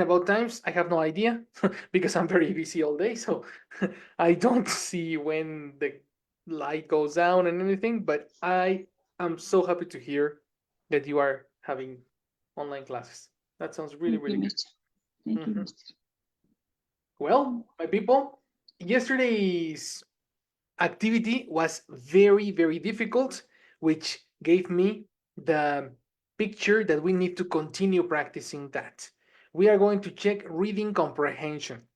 about times, I have no idea because I'm very busy all day. So I don't see when the light goes down and anything, but I am so happy to hear that you are having online classes. That sounds really, Thank you, really good. Mister. Thank you, Mhm. Mister. Well, my people, yesterday's activity was very, very difficult, which gave me the picture that we need to continue practicing that. We are going to check reading comprehension,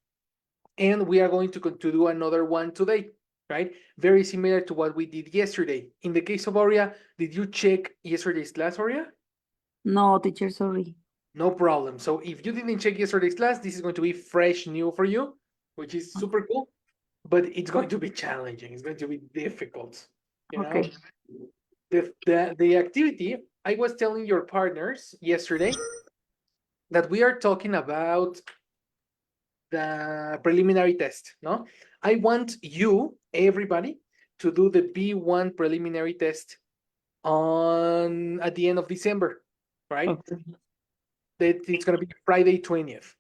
and we are going to do another one today, right? Very similar to what we did yesterday. In the case of Aurea, did you check yesterday's class, Aurea? No, teacher, sorry. No problem. So if you didn't check yesterday's class, this is going to be fresh new for you, which is super cool, but it's going to be challenging. It's going to be difficult, you know? Okay. The activity, I was telling your partners yesterday that we are talking about the preliminary test, no? I want you, everybody, to do the B1 preliminary test on at the end of December, right? Okay. That it's going to be Friday 20th,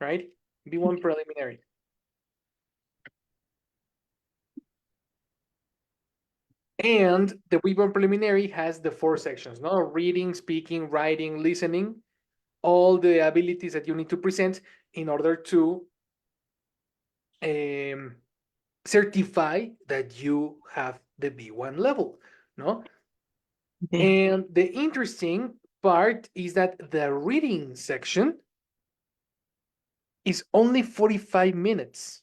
right? B1 preliminary. And the B1 preliminary has the 4 sections, no? Reading, speaking, writing, listening, all the abilities that you need to present in order to um, certify that you have the B1 level, no? Okay. And the interesting part is that the reading section is only 45 minutes,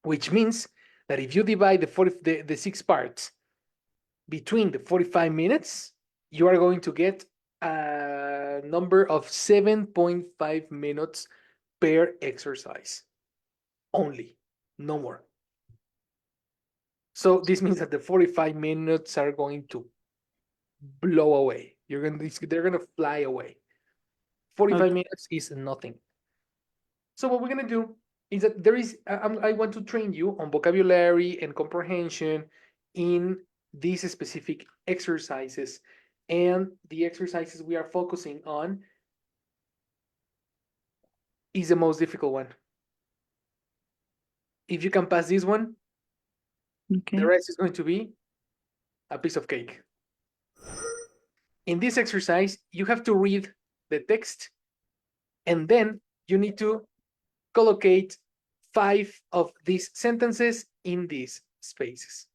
which means that if you divide the 6 parts between the 45 minutes, you are going to get a number of 7.5 minutes per exercise only, no more. So this means that the 45 minutes are going to blow away. They're gonna fly away. 45 Okay. minutes is nothing. So what we're gonna do is that I want to train you on vocabulary and comprehension in these specific exercises, and the exercises we are focusing on is the most difficult one. If you can pass this one, Okay. the rest is going to be a piece of cake. In this exercise, you have to read the text, and then you need to collocate 5 of these sentences in these spaces.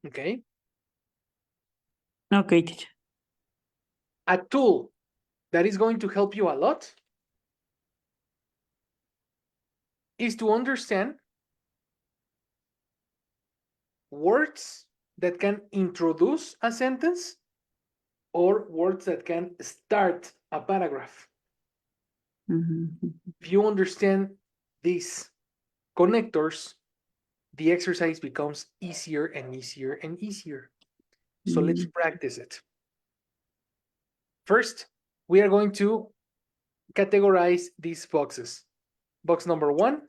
Okay? Okay, teacher. A tool that is going to help you a lot is to understand words that can introduce a sentence or words that can start a paragraph. Mhm. If you understand these connectors, the exercise becomes easier and easier and easier. So let's practice it. First, we are going to categorize these boxes. Box number 1,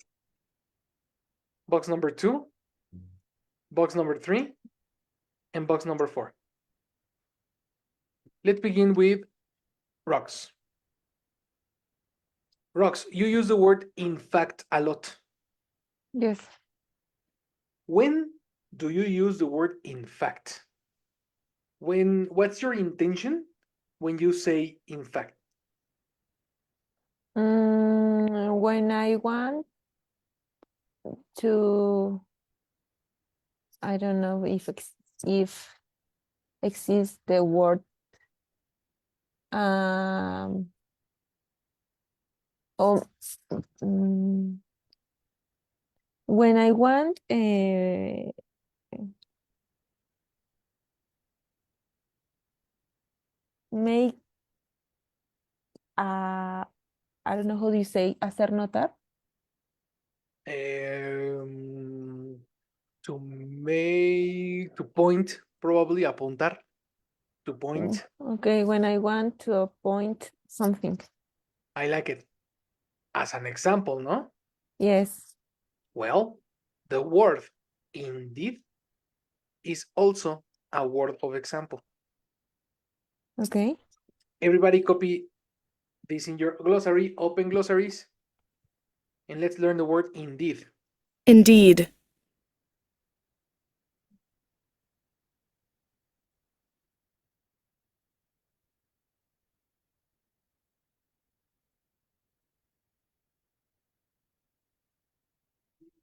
box number 2, box number 3, and box number 4. Let's begin with rocks. Rocks, you use the word in fact a lot. Yes. When do you use the word in fact? What's your intention when you say in fact? When I want to, I don't know if exists the word oh, mm, when I want make I don't know how do you say hacer notar. To point, probably apuntar, to point. Okay, when I want to appoint something. I like it. As an example, no? Yes. Well, the word indeed is also a word of example. Okay. Everybody copy this in your glossary, open glossaries, and let's learn the word indeed. Indeed.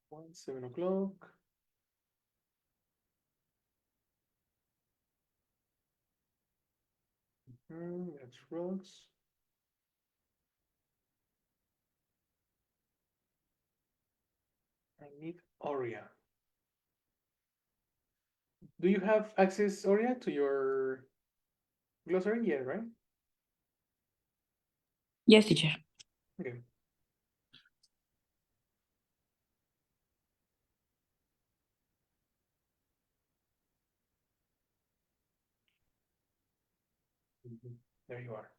One, 7 o'clock. That's rocks. I need Oria. Do you have access, Oria, to your glossary? Yeah, right? Yes, teacher. Okay. There you are.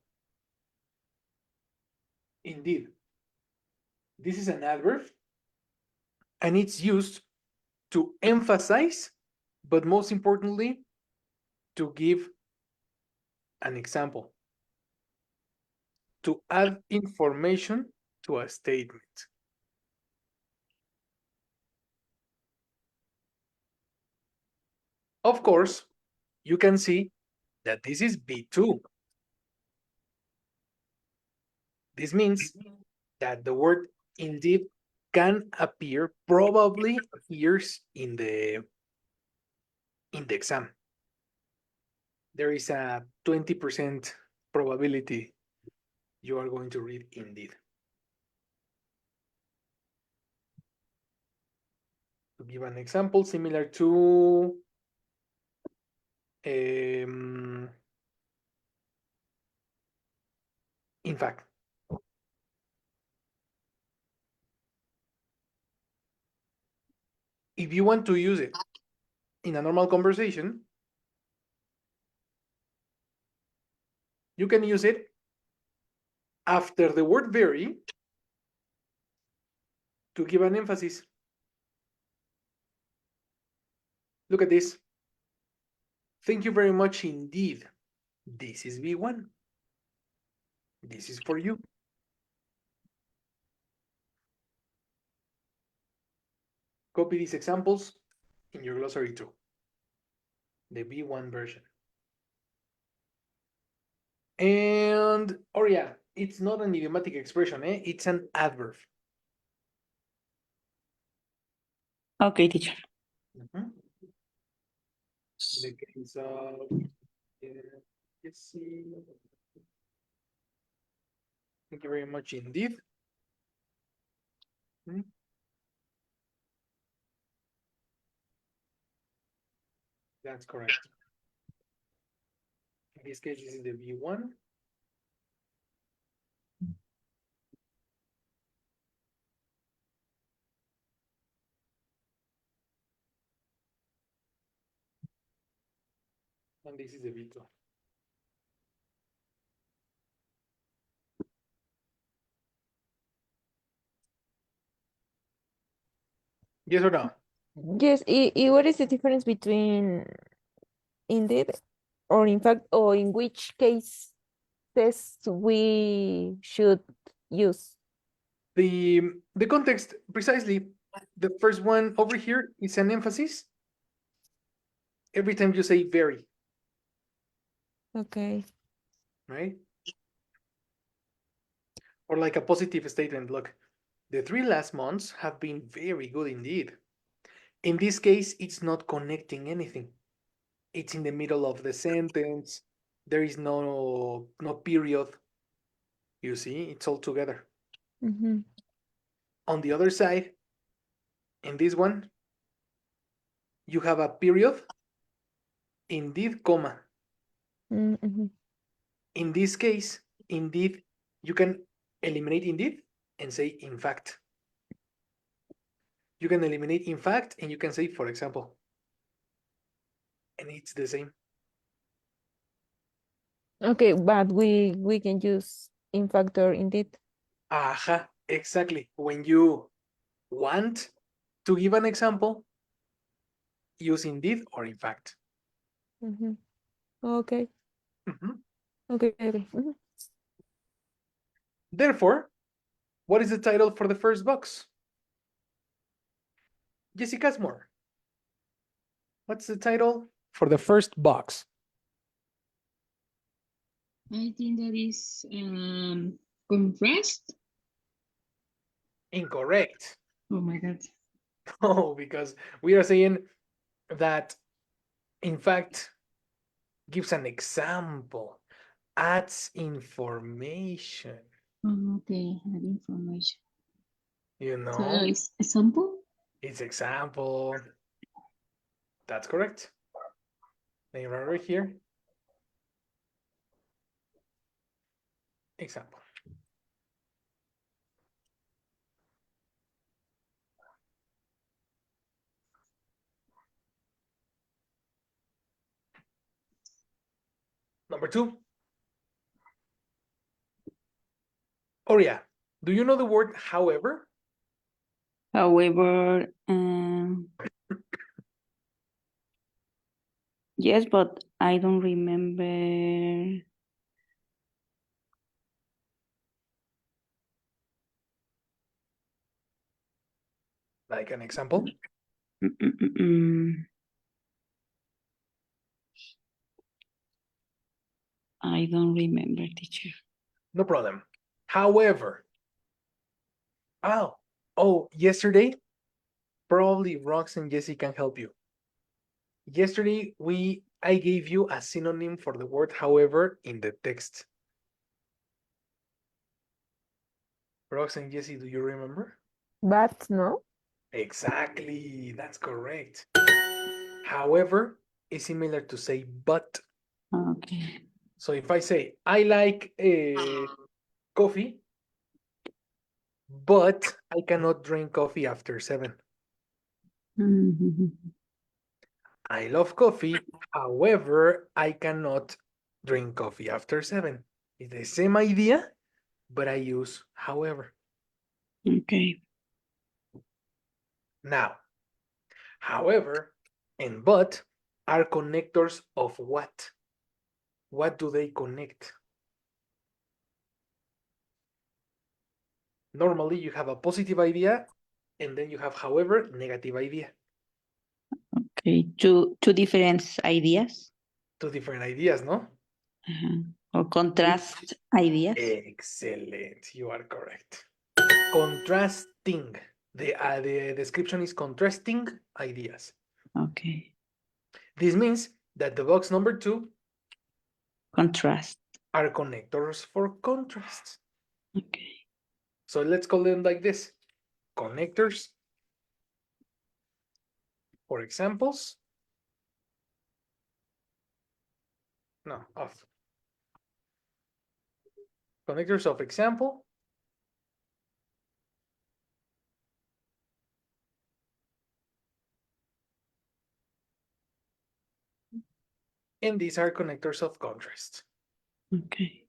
Indeed. This is an adverb, and it's used to emphasize, but most importantly, to give an example, to add information to a statement. Of course, you can see that this is B2. This means that the word indeed can appear probably years in the exam. There is a 20% probability you are going to read indeed. To give an example, similar to in fact. If you want to use it in a normal conversation, you can use it after the word very to give an emphasis. Look at this. Thank you very much indeed. This is B1. This is for you. Copy these examples in your glossary too. The B1 version. And, oh yeah, it's not an idiomatic expression, it's an adverb. Okay, teacher. In the case of, let's see. Thank you very much indeed. That's correct. In this case, this is the V1. And this is the V2. Yes or no? Yes, what is the difference between indeed or in fact, or in which cases we should use? The context, precisely. The first one over here is an emphasis. Every time you say very. Okay. Right? Or like a positive statement. Look, the 3 last months have been very good indeed. In this case, it's not connecting anything. It's in the middle of the sentence. There is no period. You see, it's all together. On the other side, in this one, you have a period, indeed, comma. In this case, indeed, you can eliminate indeed and say in fact. You can eliminate in fact and you can say, for example. And it's the same. Okay, but we can use in fact or indeed. Aha, exactly. When you want to give an example, use indeed or in fact. Okay. Okay, okay. Therefore, what is the title for the first box? Jessica Casmore. What's the title for the first box? I think that is contrast. Incorrect. Oh my God. No, because we are saying that, in fact, gives an example, adds information. Oh, okay, add information. You So know, it's example. it's example. That's correct. Then right here. Example. Number 2. Oria, do you know the word however? However, yes, but I don't remember. Like an example? I don't remember, teacher. No problem. However. Oh, yesterday, probably Rox and Jesse can help you. Yesterday, I gave you a synonym for the word however in the text. Rox and Jesse, do you remember? But no. Exactly, that's correct. However, is similar to say but. Okay. So if I say, I like coffee, but I cannot drink coffee after 7. I love coffee, however, I cannot drink coffee after 7. It's the same idea, but I use however. Okay. Now, however and but are connectors of what? What do they connect? Normally, you have a positive idea, and then you have, however, negative idea. Okay. Two different ideas. 2 different ideas, no? Or contrast ideas. Excellent. You are correct. Contrasting. The description is contrasting ideas. Okay. This means that the box number 2 Contrast. are connectors for contrast. Okay. So let's call them like this. Connectors for examples. No, of. Connectors of example. And these are connectors of contrast. Okay.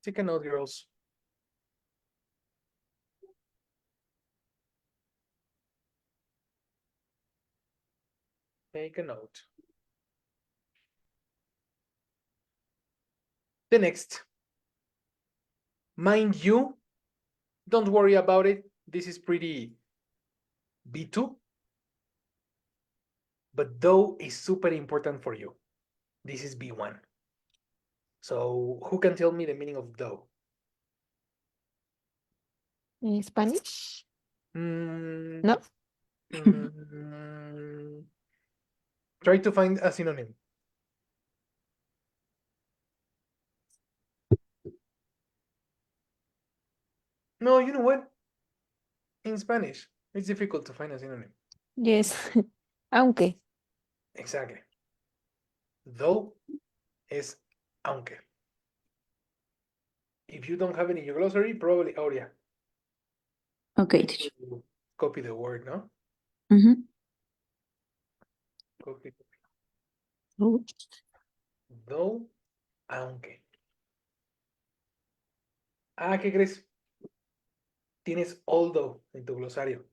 Take a note, girls. Take a note. The next. Mind you, don't worry about it. This is pretty B2. But though is super important for you. This is B1. So who can tell me the meaning of though? In Spanish? Mm, No. Try to find a synonym. No, you know what? In Spanish, it's difficult to find a synonym. Yes. Aunque. Exactly. Though is aunque. If you don't have it in your glossary, probably, oh yeah. Okay, teacher. Copy the word, no? Copy. Oh. Though, aunque. ¿Qué crees? Tienes although en tu glosario.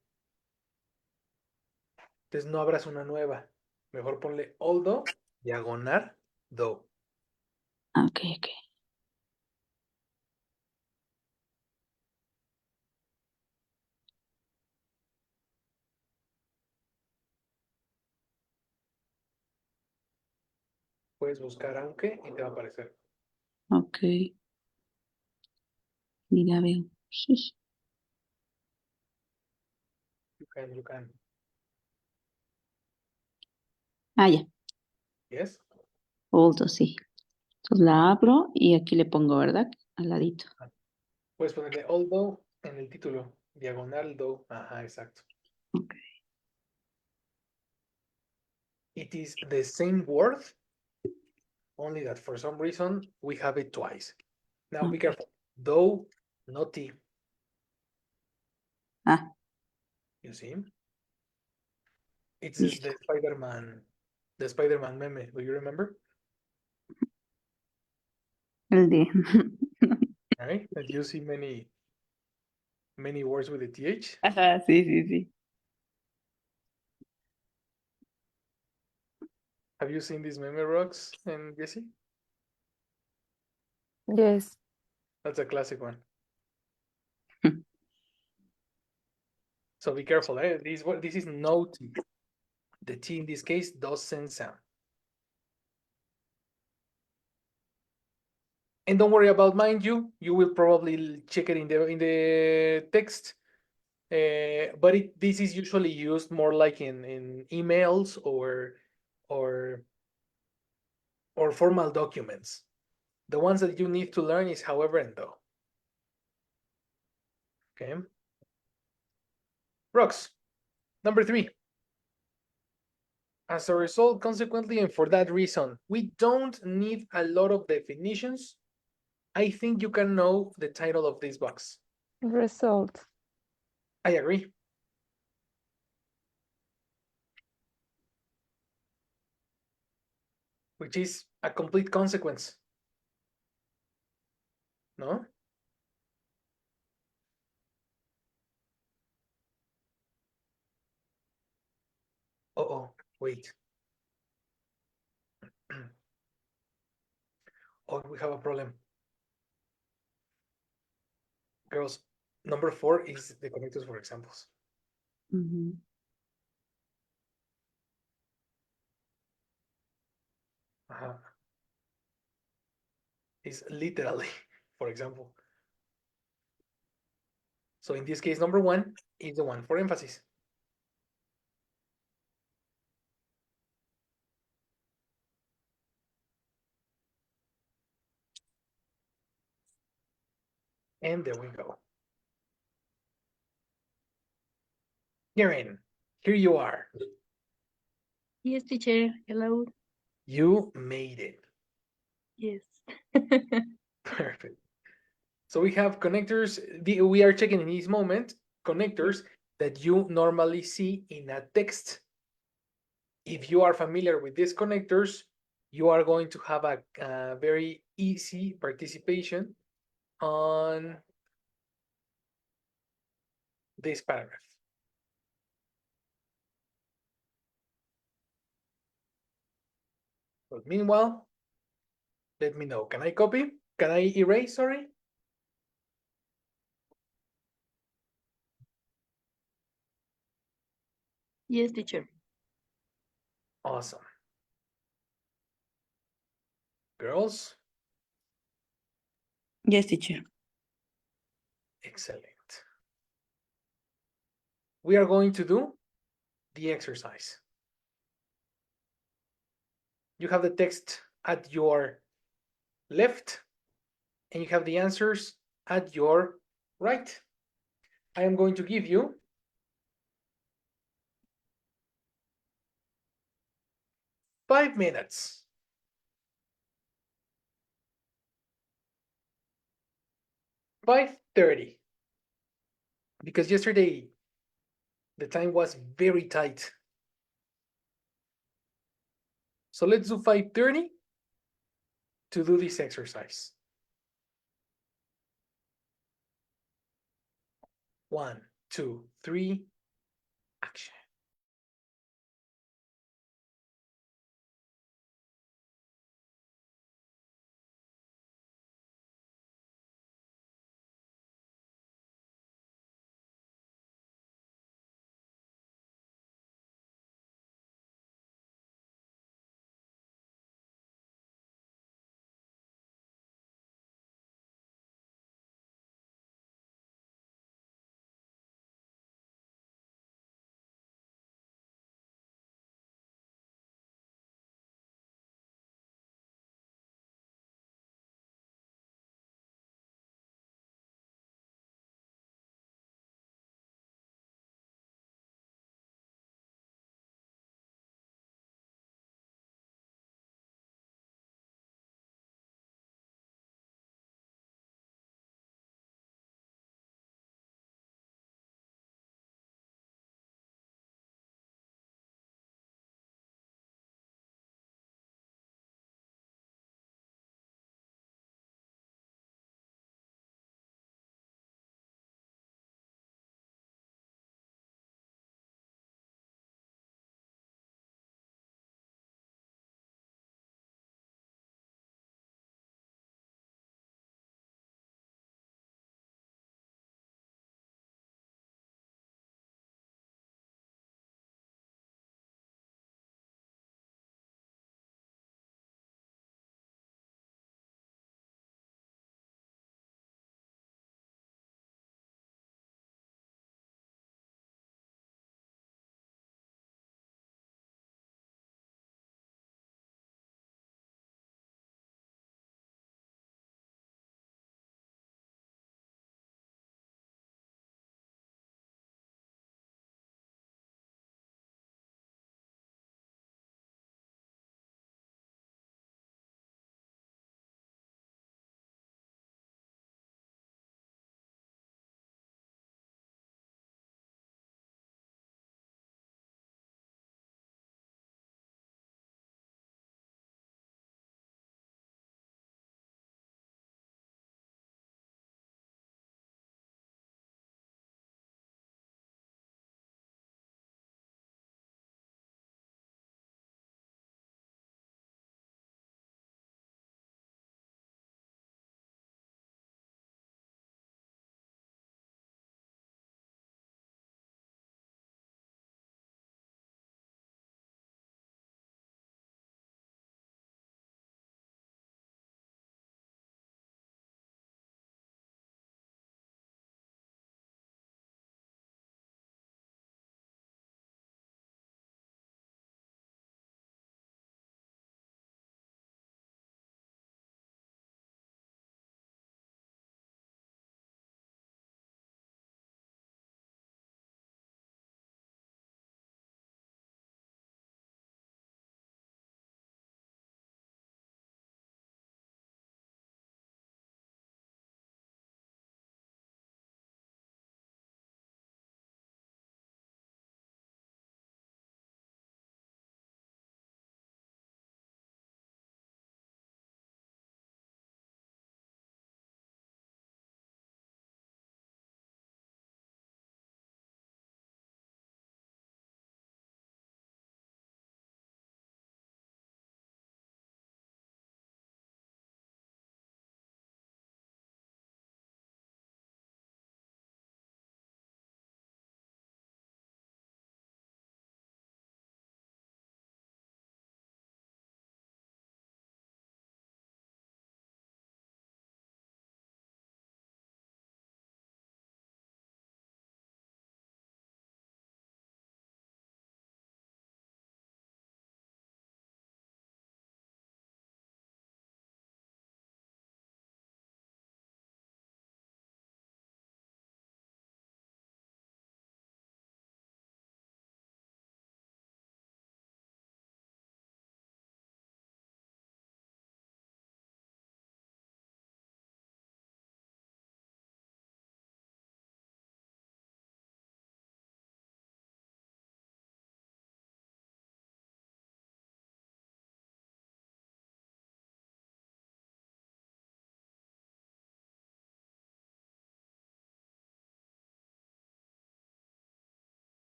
Entonces no abras una nueva. Mejor ponle although diagonal, do. Okay, okay. Puedes buscar aunque y te va a aparecer. Okay. Mira, veo. You can. Ah, ya. Yes. Although, sí. Entonces la abro y aquí le pongo, ¿verdad? Al ladito. Puedes ponerle although en el título. Diagonal, do. Ajá, exacto. Okay. It is the same word, only that for some reason we have it twice. Now be Okay. careful. Do, not T. Ah, You see? It's listo. the Spider-Man meme. Do you remember? El de. Right? That you see many words with the TH. Ajá, sí, sí, sí. Have you seen these meme rocks and Jesse? Yes. That's a classic one. So be careful, eh? This is no T. The T in this case doesn't sound. And don't worry about mind you. You will probably check it in the text. But this is usually used more like in emails or formal documents. The ones that you need to learn is however and though. Okay. Rocks. Number 3. As a result, consequently, and for that reason, we don't need a lot of definitions. I think you can know the title of this box. Result. I agree. Which is a complete consequence. No? Oh, wait. Oh, we have a problem. Girls, number 4 is the connectors for examples. Ujú. Is literally, for example. So in this case, number 1 is the one for emphasis. And there we go. Karen, here you are. Yes, teacher. Hello. You made it. Yes. Perfect. So we have connectors. We are checking in this moment connectors that you normally see in a text. If you are familiar with these connectors, you are going to have a very easy participation on this paragraph. But meanwhile, let me know. Can I copy? Can I erase? Sorry. Yes, teacher. Awesome. Girls, Yes, teacher. excellent. We are going to do the exercise. You have the text at your left and you have the answers at your right. I am going to give you 5 minutes. 5:30. Because yesterday the time was very tight. So let's do 5:30 to do this exercise. 1, 2, 3, action.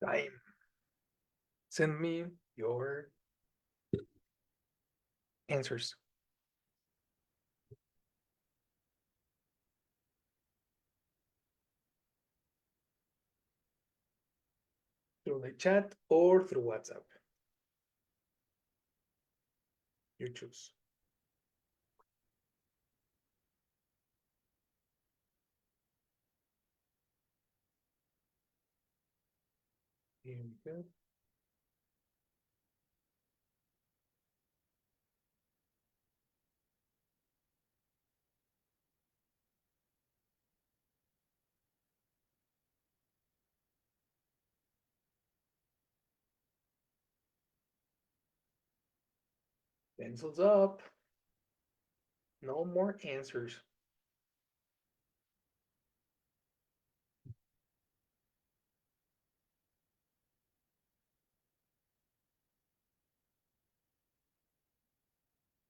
Time. Send me your answers. Through the chat or through WhatsApp. You choose. Here we go. Pencils up. No more answers.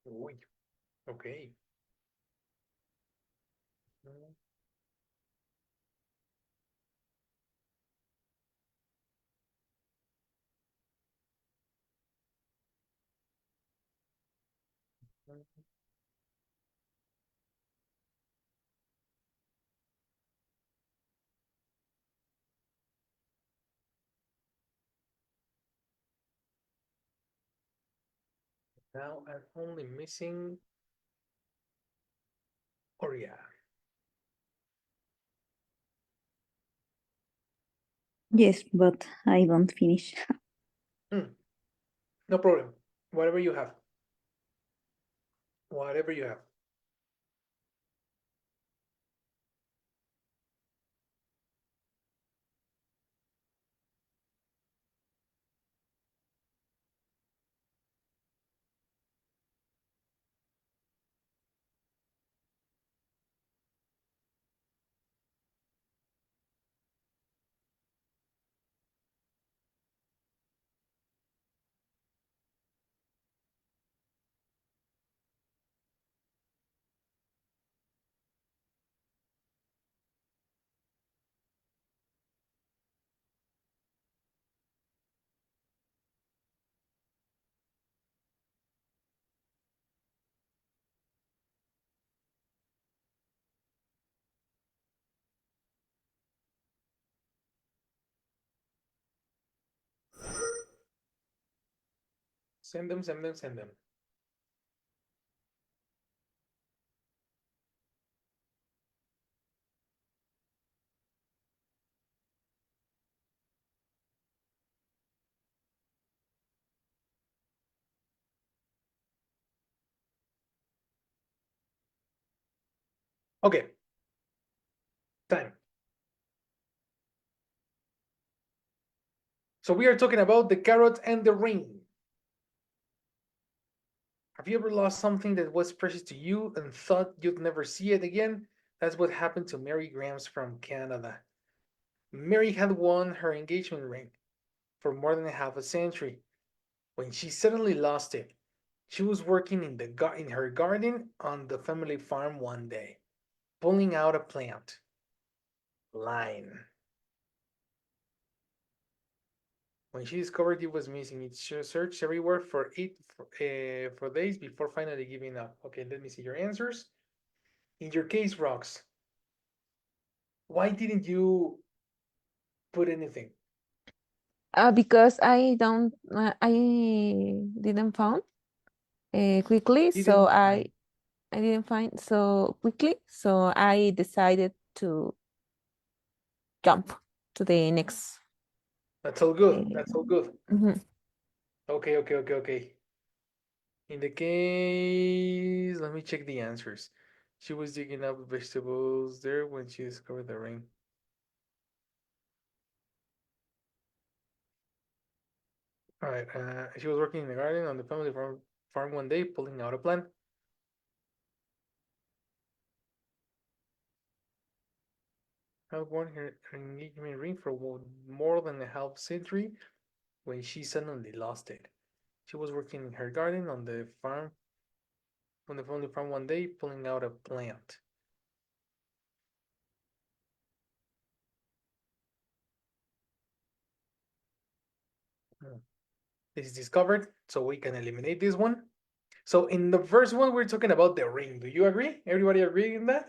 Uy, okay. Now I'm only missing Oria. Yes, but I don't finish. No problem. Whatever you have. Whatever you have. Send them, send them, send them. Okay. Time. So we are talking about the carrot and the ring. Have you ever lost something that was precious to you and thought you'd never see it again? That's what happened to Mary Grams from Canada. Mary had worn her engagement ring for more than half a century when she suddenly lost it. She was working in her garden on the family farm one day, pulling out a plant. Line. When she discovered it was missing, she searched everywhere for days before finally giving up. Okay, let me see your answers. In your case, Rox, why didn't you put anything? Because I didn't found quickly, so Didn't find. I didn't find so quickly, so I decided to jump to the next. That's all good. Uh, That's all good. mhm. Okay, okay, okay, okay. In the case, let me check the answers. She was digging up vegetables there when she discovered the ring. All right. She was working in the garden on the family farm one day, pulling out a plant. Had worn her engagement ring for more than a half century when she suddenly lost it. She was working in her garden on the family farm one day, pulling out a plant. This is discovered, so we can eliminate this one. So in the first one, we're talking about the ring. Do you agree? Everybody agree in that?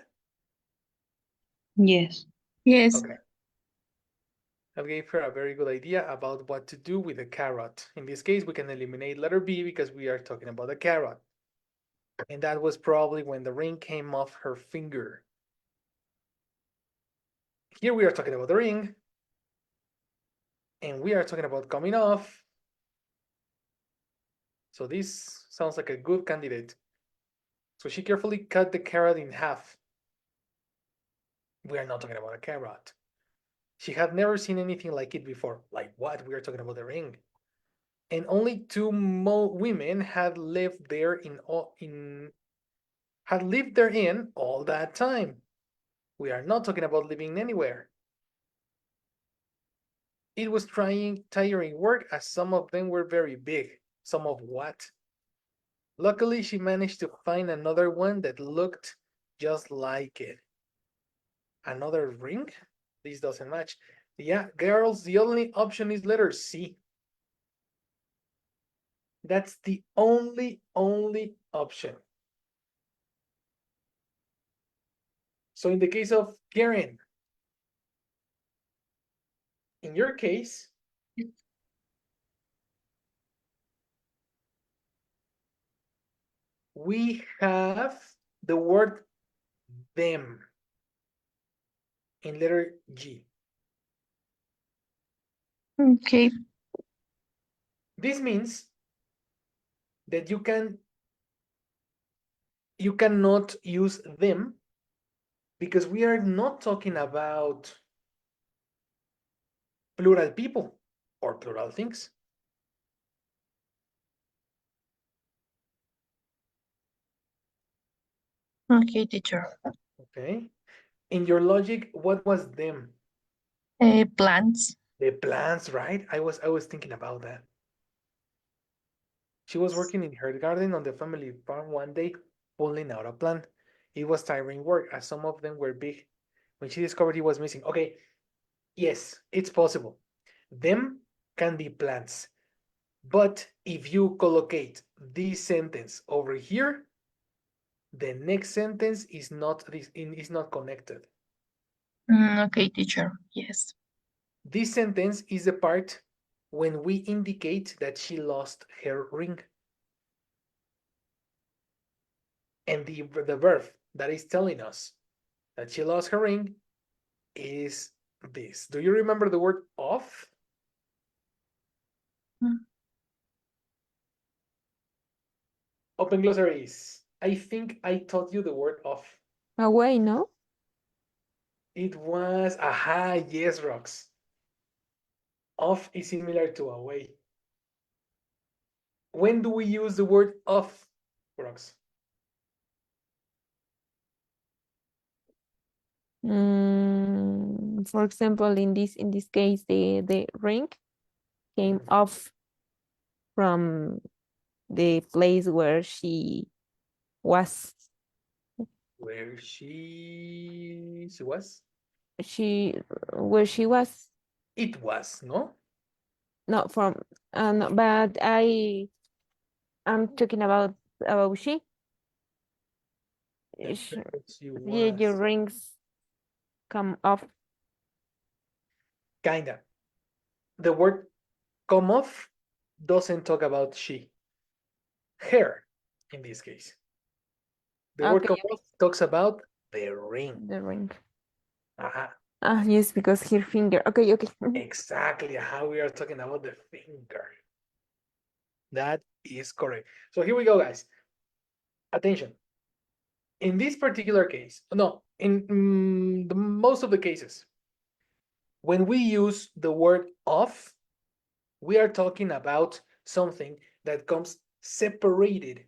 Yes. Yes. Okay. I gave her a very good idea about what to do with the carrot. In this case, we can eliminate letter B because we are talking about a carrot. And that was probably when the ring came off her finger. Here we are talking about the ring. And we are talking about coming off. So this sounds like a good candidate. So she carefully cut the carrot in half. We are not talking about a carrot. She had never seen anything like it before. Like what? We are talking about the ring. And only two women had lived there had lived therein all that time. We are not talking about living anywhere. It was tiring work as some of them were very big. Some of what? Luckily, she managed to find another one that looked just like it. Another ring? This doesn't match. Yeah, girls, the only option is letter C. That's the only option. So in the case of Karen, in your case, we have the word them in letter G. Okay. This means that you cannot use them because we are not talking about plural people or plural things. Okay, teacher. Okay. In your logic, what was them? Plants. The plants, right? I was thinking about that. She was working in her garden on the family farm one day, pulling out a plant. It was tiring work, as some of them were big. When she discovered he was missing, okay, yes, it's possible. Them can be plants. But if you collocate this sentence over here, the next sentence is not connected. Okay, teacher. Yes. This sentence is the part when we indicate that she lost her ring. And the verb that is telling us that she lost her ring is this. Do you remember the word off? Mm. Open glossaries. I think I taught you the word off. Away, no? It was, aha, yes, Rox. Off is similar to away. When do we use the word off, Rox? For example, in this case, the ring came off from the place where she was. Where she was? She where she was. It was, no? Not from. No, but I'm talking about she. Sh- She Yeah, your was. rings come off. Kinda. The word come off doesn't talk about she. Her, in this case. The word Okay, come off talks about the ring. the ring. Aha. Yes, because her finger. Okay, okay. Exactly how we are talking about the finger. That is correct. So here we go, guys. Attention. In this particular case, no, in the most of the cases, when we use the word off, we are talking about something that comes separated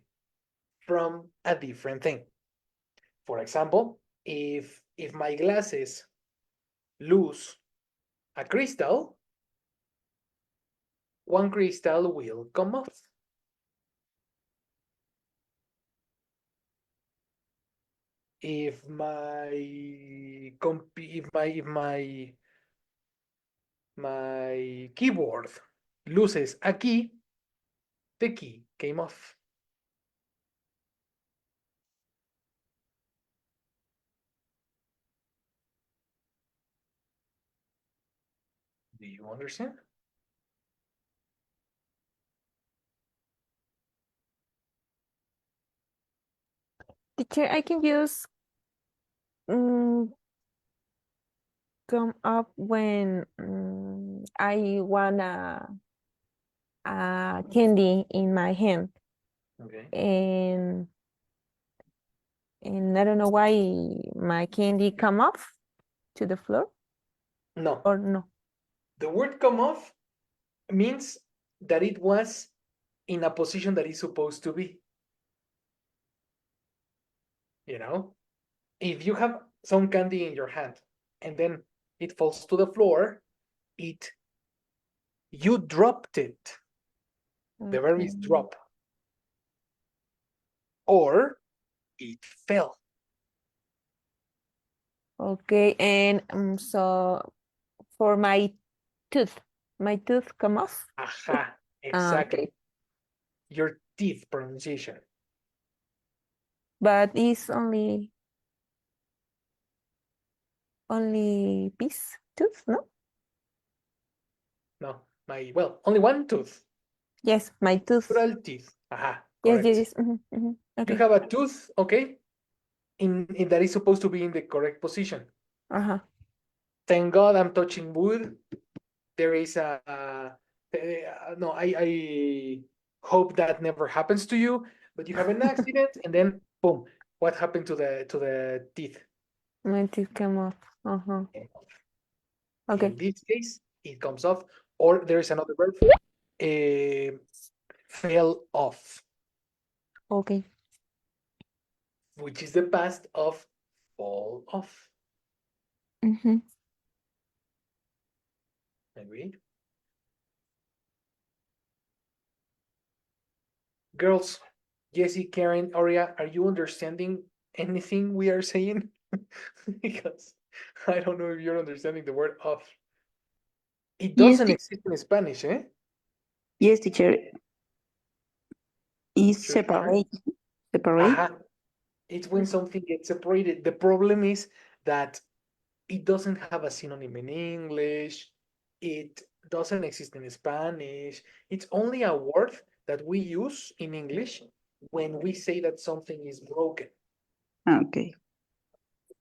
from a different thing. For example, if my glasses lose a crystal, one crystal will come off. If my if my keyboard luces aquí, the key came off. Do you understand? Teacher, I can use come up when I want a candy in my hand, Okay. and I don't know why my candy come off to the floor No. or no. The word come off means that it was in a position that it's supposed to be. You know, if you have some candy in your hand and then it falls to the floor, you dropped it. The verb is Okay. drop. Or it fell. Okay, and so for my tooth come off. Aha, Ah, exactly. okay, Your teeth pronunciation. but it's only piece tooth, no? No, only one tooth. Yes, my tooth. Plural teeth. Aha, Yes, correct. yes, yes. You Okay. have a tooth, okay, in that is supposed to be in the correct position. Uh-huh. Thank God I'm touching wood. There is no, I hope that never happens to you, but you have an accident and then boom, what happened to the teeth? My teeth come off. Uh-huh. Okay. In this case, it comes off, or there is another verb, fell off, Okay. which is the past of fall off. Mm-hmm. Agreed? Girls, Jessie, Karen, Aurea, are you understanding anything we are saying? Because I don't know if you're understanding the word off. It Yes, doesn't exist in Spanish, eh? yes, teacher. Is Sure, sure. separate. Aha. It's when something gets separated. The problem is that it doesn't have a synonym in English. It doesn't exist in Spanish. It's only a word that we use in English when we say that something is broken. Okay.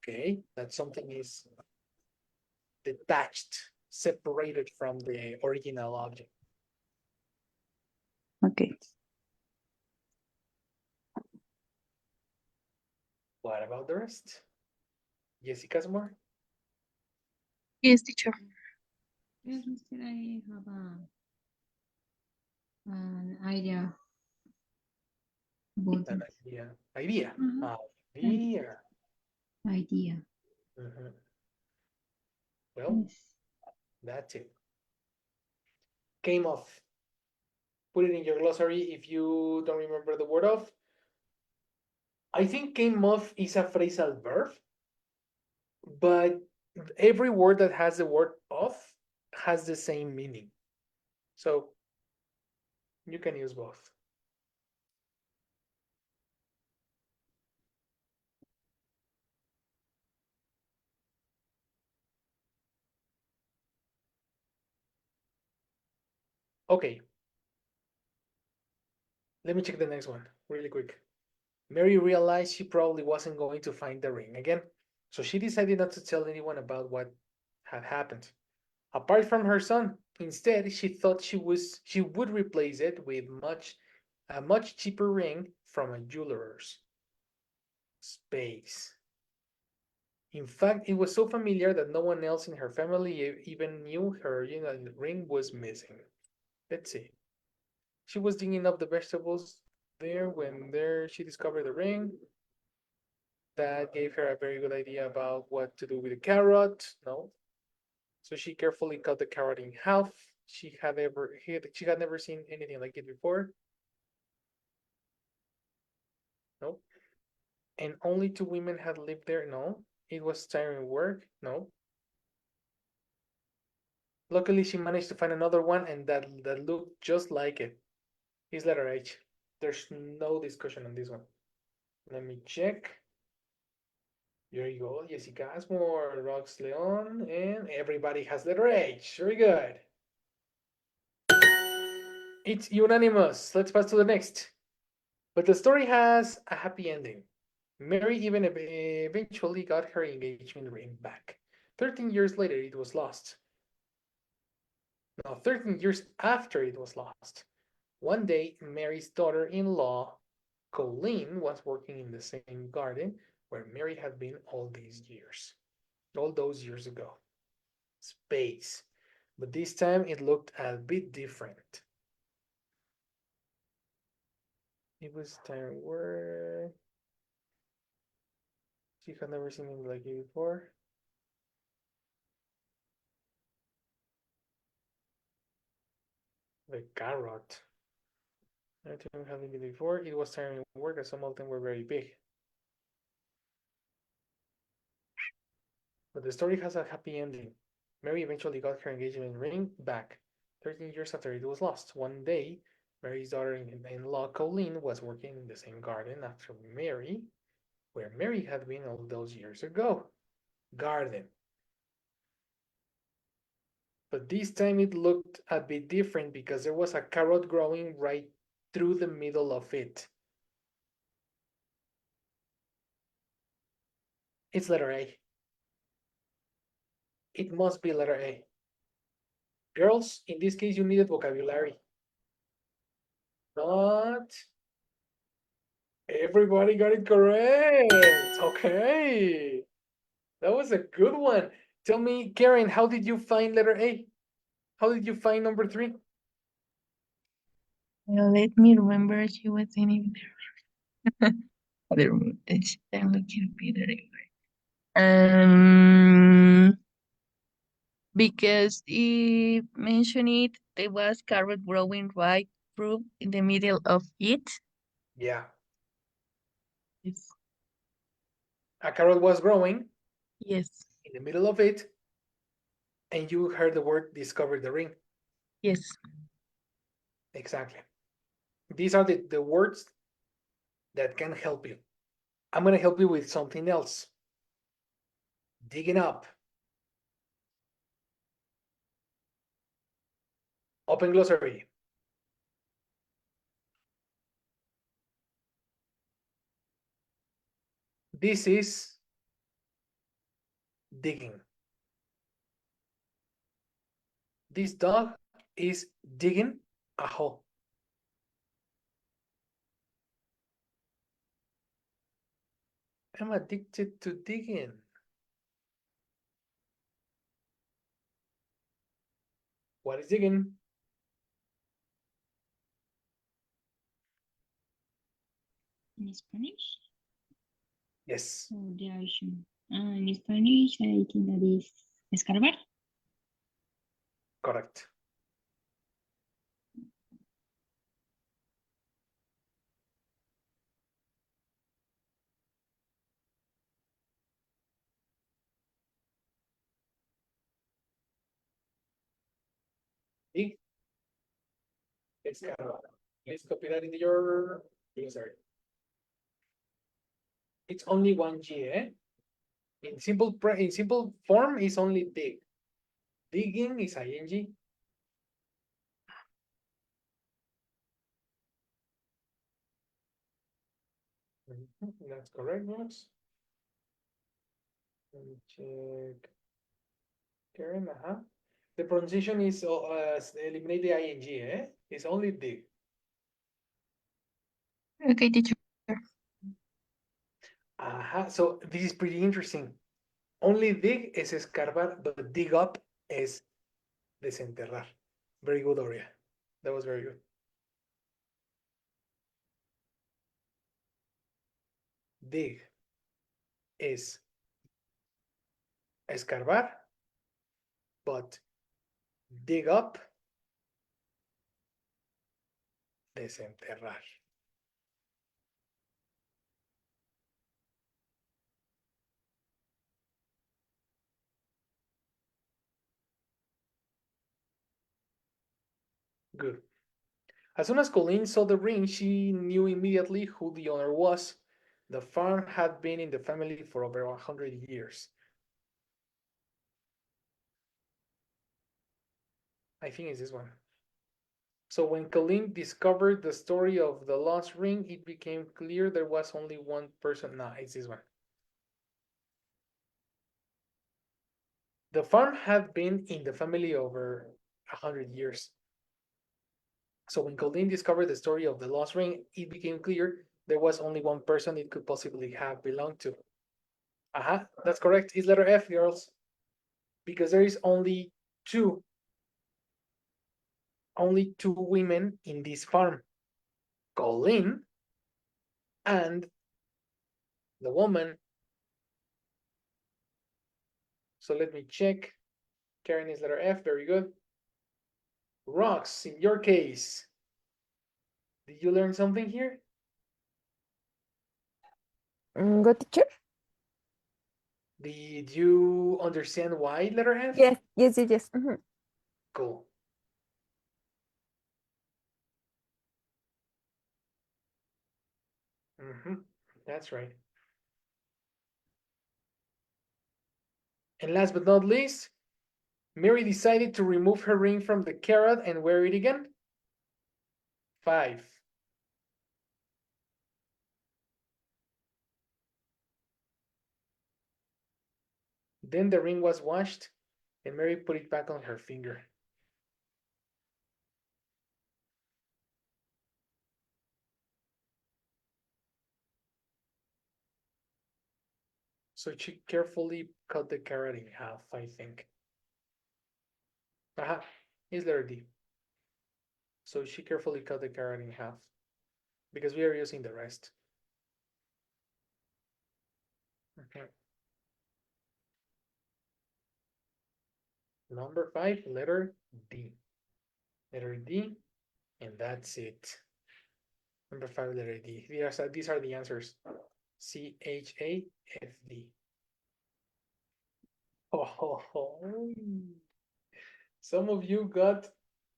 Okay, that something is detached, separated from the original object. Okay. What about the rest? Jessica's more? Yes, teacher. Yes, Mister, I have an idea about An it. idea. Idea. Mhm. Idea. Idea. Mhm. Well, Yes. that's it. Came off. Put it in your glossary if you don't remember the word of. I think came off is a phrasal verb, but every word that has the word off has the same meaning. So you can use both. Okay. Let me check the next one really quick. Mary realized she probably wasn't going to find the ring again, so she decided not to tell anyone about what had happened. Apart from her son, instead, she thought she would replace it with a much cheaper ring from a jeweler's. Space. In fact, it was so familiar that no one else in her family even knew her ring was missing. Let's see. She was digging up the vegetables there she discovered the ring. That gave her a very good idea about what to do with the carrot. No. So she carefully cut the carrot in half. She had never seen anything like it before. No. And only two women had lived there. No. It was tiring work. No. Luckily, she managed to find another one, and that looked just like it. It's letter H. There's no discussion on this one. Let me check. Here you go, Jessica Asmore, Rox Leon, and everybody has letter H. Very good. It's unanimous. Let's pass to the next. But the story has a happy ending. Mary even eventually got her engagement ring back. 13 years later, it was lost. No, 13 years after it was lost. One day, Mary's daughter-in-law, Colleen, was working in the same garden where Mary had been all those years ago. Space. But this time it looked a bit different. It was time where she had never seen him like it before. The carrot. I didn't have it before. It was tiring work, as some of them were very big. But the story has a happy ending. Mary eventually got her engagement ring back, 13 years after it was lost. One day, Mary's daughter-in-law Colleen was working in the same garden after Mary, where Mary had been all those years ago. Garden. But this time it looked a bit different because there was a carrot growing right through the middle of it. It's letter A. It must be letter A. Girls, in this case, you needed vocabulary. But everybody got it correct. Okay. That was a good one. Tell me, Karen, how did you find letter A? How did you find number 3? Well, let me remember she was in there. I'm looking Peter anyway. Because he mentioned it, there was carrot growing right through in the middle of it. Yeah. Yes. A carrot was growing Yes. in the middle of it, and you heard the word discover the ring. Yes. Exactly. These are the words that can help you. I'm going to help you with something else. Digging up. Open glossary. This is digging. This dog is digging a hole. I'm addicted to digging. What is digging? In Spanish? Yes. Oh, the ocean. In Spanish, I think that is escarbar. Correct. Dig. Escarbar. Let's copy that into your glossary. It's only one G, eh? In simple form, it's only dig. Digging is ing. That's correct, Max. Let me check. Karen, The pronunciation is eliminate the ing, eh? It's only dig. Okay, teacher. So this is pretty interesting. Only dig is escarbar, but dig up is desenterrar. Very good, Aurea. That was very good. Dig is escarbar, but dig up, desenterrar. Good. As soon as Colleen saw the ring, she knew immediately who the owner was. The farm had been in the family for over 100 years. I think it's this one. So when Colleen discovered the story of the lost ring, it became clear there was only one person. No, it's this one. The farm had been in the family over 100 years. So when Colleen discovered the story of the lost ring, it became clear there was only one person it could possibly have belonged to. That's correct. It's letter F, girls. Because there is only two women in this farm. Colleen and the woman. So let me check. Karen is letter F, very good. Rox, in your case, did you learn something here? Go, teacher? Did you understand why letter F? Yes, yes, yes, yes. Mhm. Cool. That's right. And last but not least, Mary decided to remove her ring from the carrot and wear it again. 5. Then the ring was washed and Mary put it back on her finger. So she carefully cut the carrot in half, I think. It's letter D. So she carefully cut the carrot in half because we are using the rest. Okay. Number 5, letter D. Letter D, and that's it. Number 5, letter D. These are the answers. C, H, A, F, D. Oh, some of you got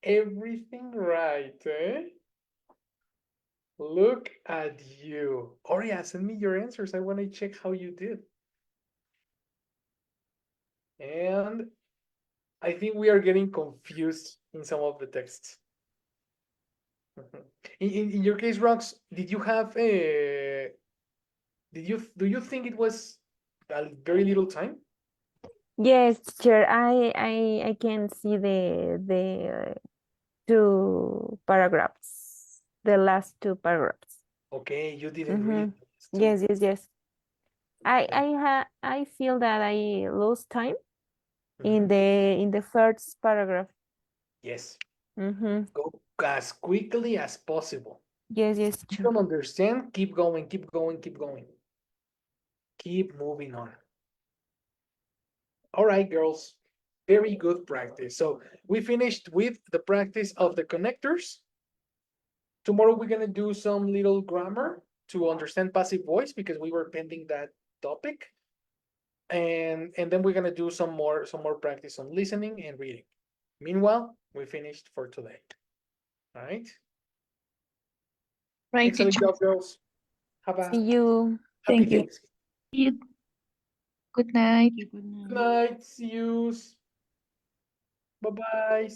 everything right, eh? Look at you. Oria, send me your answers. I want to check how you did. And I think we are getting confused in some of the texts. In your case, Rox, did you have a? Do you think it was a very little time? Yes, teacher. I can see the two paragraphs, the last two paragraphs. Okay, you didn't read. Yes, yes, yes. I feel that I lost time in the first paragraph. Yes. Mm-hmm. Go as quickly as possible. Yes, yes, If you teacher. don't understand, keep going, keep going, keep going. Keep moving on. All right, girls. Very good practice. So we finished with the practice of the connectors. Tomorrow we're going to do some little grammar to understand passive voice because we were pending that topic. And then we're going to do some more practice on listening and reading. Meanwhile, we finished for today. All right. Right, Excellent teacher. job, girls. Have a See you. happy Thank you. Thanksgiving. You. Good night. Good night. Good night. See you. Bye-bye.